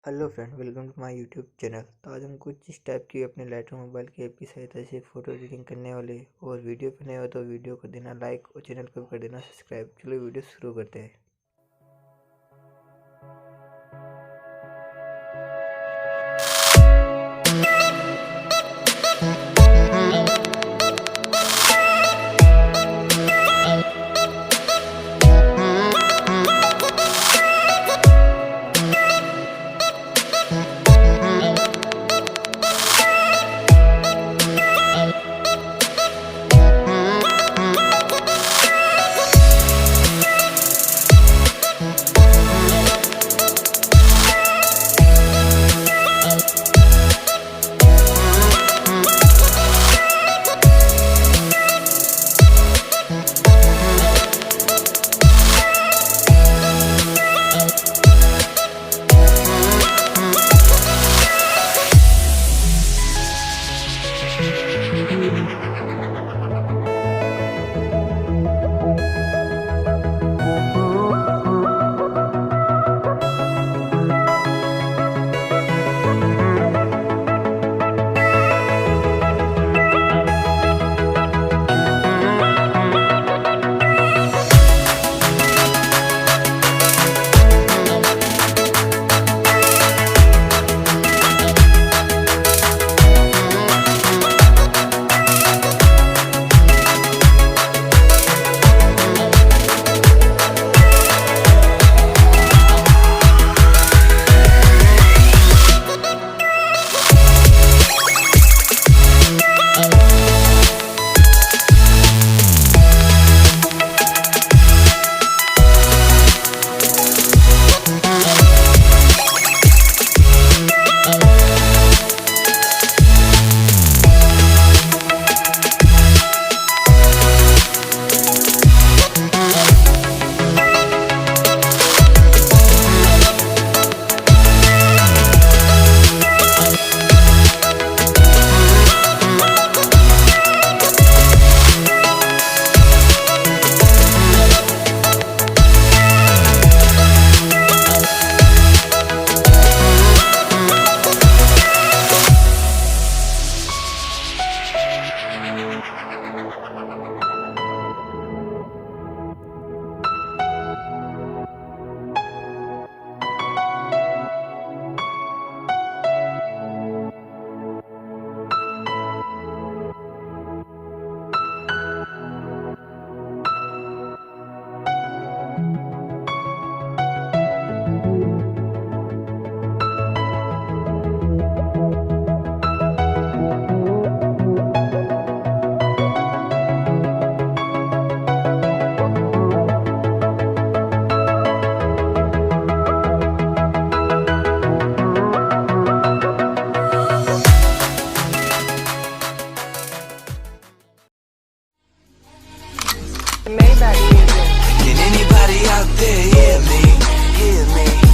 Hello friend, welcome to my YouTube channel. तो आज हम कुछ इस टाइप की अपने लाइटरूम मोबाइल की ऐप की सहायता से फ़ोटो एडिटिंग करने वाले। और वीडियो पे नए हो तो वीडियो को देना लाइक और चैनल को भी कर देना सब्सक्राइब। चलो वीडियो शुरू करते हैं। Can anybody out there hear me? Hear me?